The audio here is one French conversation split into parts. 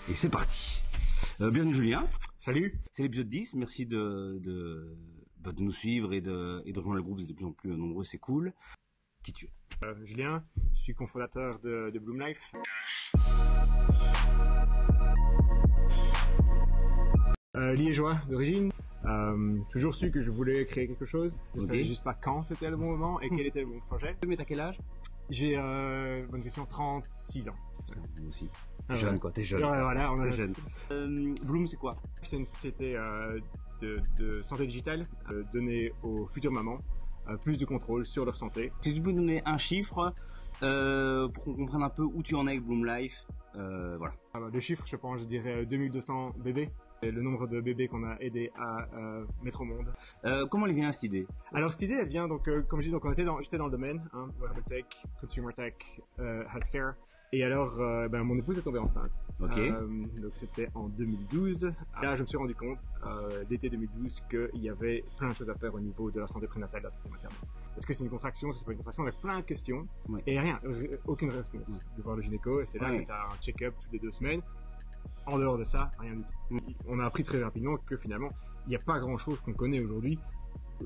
Et c'est parti. Bienvenue Julien. Salut. C'est l'épisode 10. Merci de nous suivre et de rejoindre le groupe. Vous êtes de plus en plus nombreux, c'est cool. Qui tu es? Julien, je suis cofondateur de Bloom Life. Liégeois d'origine. Toujours su que je voulais créer quelque chose. Je savais juste pas quand c'était le bon moment et quel était le bon projet. Mais t'as quel âge? J'ai, bonne question, 36 ans. Moi aussi. Jeune quoi, t'es jeune. Ouais, voilà, on est jeune. Bloom, c'est quoi? C'est une société de santé digitale donnée aux futures mamans plus de contrôle sur leur santé. Si tu peux nous donner un chiffre pour qu'on comprenne un peu où tu en es avec Bloom Life, voilà. Le chiffre, je pense, je dirais 2200 bébés. Et le nombre de bébés qu'on a aidé à mettre au monde. Comment elle vient cette idée? Alors cette idée, elle vient donc, comme je dis, donc j'étais dans le domaine, wearable tech, consumer tech, healthcare. Et alors, mon épouse est tombée enceinte. Ok. Donc c'était en 2012. Là, je me suis rendu compte, l'été 2012, qu'il y avait plein de choses à faire au niveau de la santé prénatale, de la santé maternelle. Est-ce que c'est une contraction? Est-ce que c'est pas une contraction? On avait plein de questions. Oui. Et rien, aucune réponse. De voir le gynéco, et c'est là que t'as un check-up toutes les 2 semaines. En dehors de ça, rien du tout. On a appris très rapidement que finalement, il n'y a pas grand-chose qu'on connaît aujourd'hui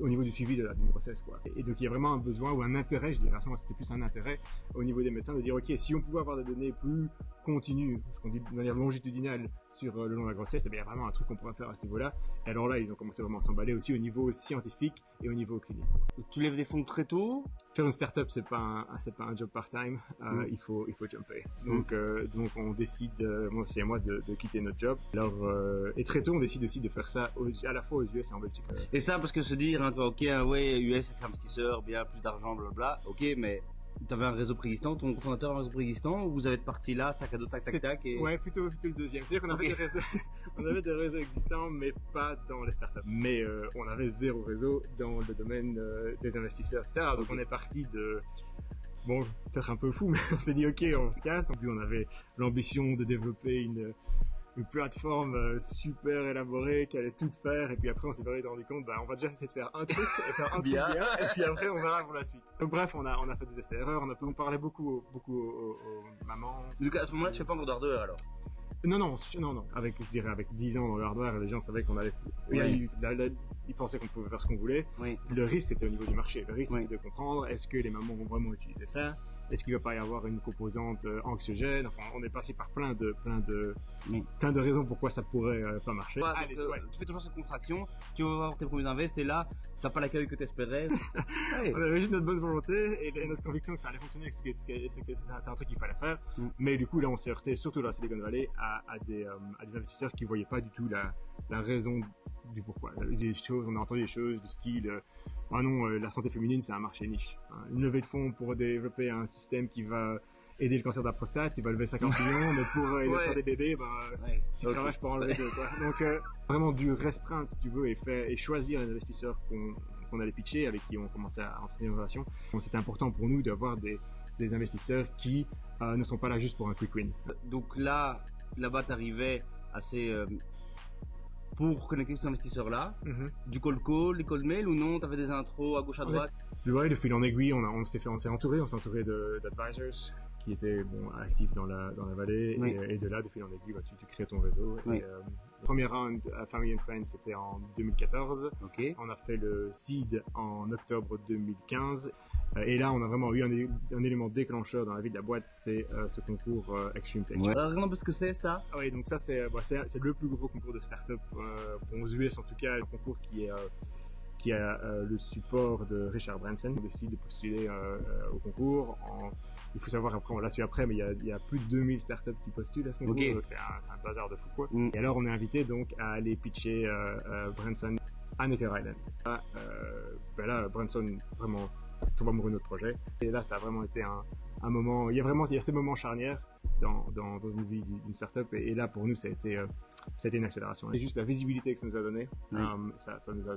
au niveau du suivi d'une grossesse, quoi. Et donc il y a vraiment un besoin ou un intérêt, je dirais, à ce moment c'était plus un intérêt au niveau des médecins de dire ok, si on pouvait avoir des données plus continues, ce qu'on dit de manière longitudinale sur le long de la grossesse, il y a vraiment un truc qu'on pourrait faire à ce niveau-là. Et alors là, ils ont commencé vraiment à s'emballer aussi au niveau scientifique et au niveau clinique. Tu lèves des fonds très tôt. Faire une start-up, c'est pas un job part-time. Il faut jumper. Donc on décide, moi et moi, de quitter notre job. Alors et très tôt, on décide aussi de faire ça à la fois aux US et en Belgique. Et ça parce que se dire, hein, toi, ok, ouais, US, c'est investisseur, bien plus d'argent, blablabla. Ok, mais t'avais un réseau préexistant, ton cofondateur a un réseau préexistant, ou vous avez parti là, sac à dos, tac. Et... Ouais, plutôt le deuxième. C'est-à-dire qu'on avait des réseaux, on avait des réseaux existants, mais pas dans les startups. Mais on avait zéro réseau dans le domaine des investisseurs, etc. Donc on est parti de... Bon, peut-être un peu fou, mais on s'est dit ok, on se casse. Puis on avait l'ambition de développer une plateforme super élaborée qui allait tout faire, et puis après on s'est rendu compte, on va déjà essayer de faire un truc, et faire un truc bien, et puis après on verra pour la suite. Donc bref, on a fait des essais-erreurs, on parlait beaucoup aux mamans. Donc à ce moment-là, tu fais pas encore d'hardware alors? Non. Avec 10 ans dans le hardware, les gens savaient qu'on allait, ils pensaient qu'on pouvait faire ce qu'on voulait. Oui. Le risque, c'était au niveau du marché. Le risque, c'était de comprendre, est-ce que les mamans vont vraiment utiliser ça? Est-ce qu'il va pas y avoir une composante anxiogène? Enfin, on est passé par plein de raisons pourquoi ça pourrait pas marcher. Ouais, donc, tu fais toujours cette contraction, tu vas avoir tes premiers invests, et là, t'as pas l'accueil que t'espérais. On avait juste notre bonne volonté et notre conviction que ça allait fonctionner, c'est un truc qu'il fallait faire. Mais du coup, là, on s'est heurté, surtout dans la Silicon Valley, à des investisseurs qui voyaient pas du tout la raison du pourquoi. On a entendu des choses du style, la santé féminine, c'est un marché niche. Une levée de fonds pour développer un système qui va aider le cancer de la prostate, il va lever 50 millions, mais pour des bébés, tu cravaches pour enlever deux, quoi. Donc, vraiment dû restreindre, si tu veux, et choisir les investisseurs qu'on allait pitcher, avec qui on commençait à entretenir une relation. Donc, c'était important pour nous d'avoir des investisseurs qui ne sont pas là juste pour un quick win. Donc là-bas, t'arrivais assez pour connecter ces investisseurs-là, du cold call, les cold mail, ou non, t'avais des intros à gauche à droite? Ouais, de fil en aiguille, on s'est entouré d'advisors qui étaient actifs dans la vallée, et de là, de fil en aiguille, tu crées ton réseau. Et, le premier round à Family and Friends, c'était en 2014. Okay. On a fait le seed en octobre 2015. Et là, on a vraiment eu un élément déclencheur dans la vie de la boîte, c'est ce concours Extreme Tech. Ouais. Regarde un peu ce que c'est, ça. Ah oui, donc ça, c'est le plus gros concours de start-up, aux US en tout cas, un concours qui a le support de Richard Branson. On décide de postuler au concours. Il faut savoir, après on l'a su après, mais il y a plus de 2000 startups qui postulent à ce concours, donc c'est un bazar de fou, quoi. Et alors on est invité donc à aller pitcher Branson à Necker Island. Là, Branson vraiment tombe amoureux de notre projet. Et là, ça a vraiment été un moment. Il y a ces moments charnières dans une vie d'une startup, et là pour nous ça a été une accélération. Et juste la visibilité que ça nous a donné, ça nous a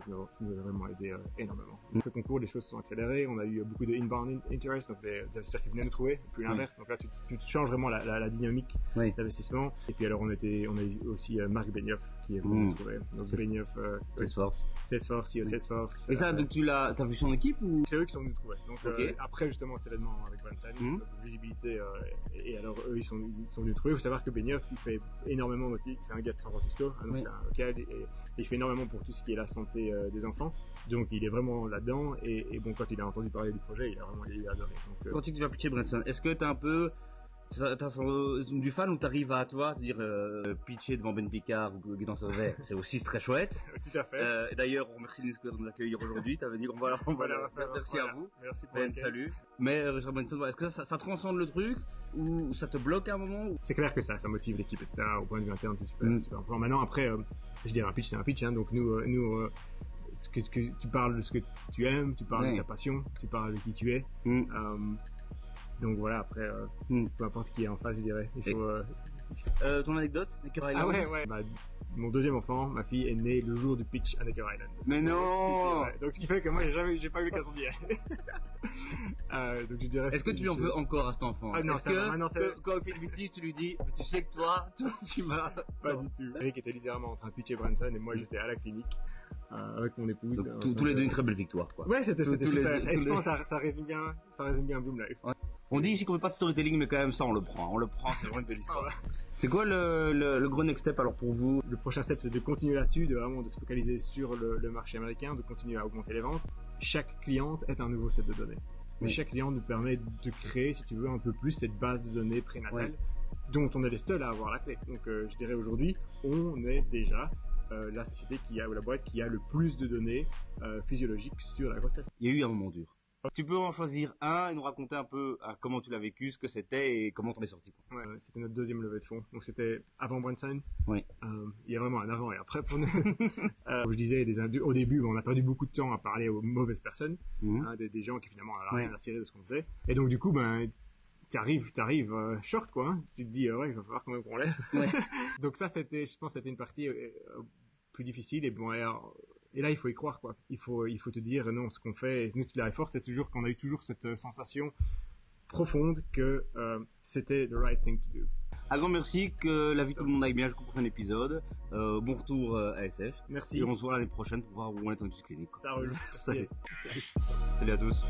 vraiment aidé énormément. Ce concours, les choses se sont accélérées, on a eu beaucoup de inbound interest, donc des investisseurs qui venaient nous trouver, puis l'inverse. Donc là tu changes vraiment la dynamique d'investissement. Et puis alors on a eu aussi Marc Benioff qui est venu trouver. Donc Benioff, Salesforce. Salesforce, CEO Salesforce. Et ça, donc t'as vu son équipe ou? C'est eux qui sont venus trouver. Donc après justement cet événement avec Branson, visibilité, et alors eux ils sont venus trouver. Il faut savoir que Benioff il fait énormément, donc c'est un gars de San Francisco, donc c'est un local, et il fait énormément pour tout ce qui est la santé des enfants. Donc il est vraiment là-dedans, et bon, quand il a entendu parler du projet, il a adoré. Donc, quand tu te vas pitcher Branson, est-ce que t'as un peu du fan ou t'arrives à toi te dire pitcher devant Ben Picard ou Guy Servet, c'est aussi très chouette. Tout à fait. Et d'ailleurs on remercie Linsquare de nous accueillir aujourd'hui. T'avais dit qu'on va merci à vous. Merci pour Ben, salut. Mais Richard Branson, est-ce que ça transcende le truc ou ça te bloque à un moment ou... C'est clair que ça motive l'équipe, etc. Au point de vue interne, c'est super important. Maintenant après, je dirais un pitch c'est un pitch, hein, donc nous ce que tu parles de ce que tu aimes, tu parles de ta passion, tu parles de qui tu es. Donc voilà, après, peu importe qui est en face, je dirais. Il faut. Ton anecdote, Necker Island? Ah ouais. Mon deuxième enfant, ma fille, est née le jour du pitch à Necker Island. Mais non. Donc ce qui fait que moi, j'ai pas eu l'occasion d'y aller. Donc je dirais. Est-ce que tu lui en veux encore à cet enfant? Ah non, quand il fait une bêtise, tu lui dis, mais tu sais que toi, tu m'as. Pas du tout. Eric était littéralement en train de pitcher Branson et moi j'étais à la clinique. Avec mon épouse. Donc, tous les deux une très belle victoire, quoi. Ouais, c'était super. Et je pense que ça résume bien Boom Life. Ouais. On dit ici qu'on fait pas de storytelling, mais quand même ça on le prend, c'est vraiment une belle histoire. C'est quoi le gros next step alors pour vous? Le prochain step c'est de continuer là-dessus, de se focaliser sur le marché américain, de continuer à augmenter les ventes. Chaque cliente est un nouveau set de données. Mais chaque cliente nous permet de créer, si tu veux, un peu plus cette base de données prénatale dont on est les seuls à avoir la clé. Donc je dirais aujourd'hui, on est déjà la société ou la boîte qui a le plus de données physiologiques sur la grossesse. Il y a eu un moment dur. Tu peux en choisir un et nous raconter un peu comment tu l'as vécu, ce que c'était et comment t'en es sorti. Ouais, c'était notre deuxième levée de fonds. Donc c'était avant Branson. Oui. Il y a vraiment un avant et après pour nous. Je disais, au début, on a perdu beaucoup de temps à parler aux mauvaises personnes, des gens qui finalement n'avaient rien à cirer de ce qu'on faisait. Et donc du coup, t'arrives short quoi. Hein. Tu te dis il va falloir quand même qu'on lève. Ouais. Donc ça je pense c'était une partie plus difficile, et bon et là il faut y croire quoi. Il faut te dire non, ce qu'on fait, et nous ce qui est fort, c'est toujours qu'on a eu toujours cette sensation profonde que c'était the right thing to do. Un grand merci, que la vie de tout le monde aille bien jusqu'au prochain épisode. Bon retour à SF. Merci. Et on se voit l'année prochaine pour voir où on est en clinique. Ça roule. Salut à tous.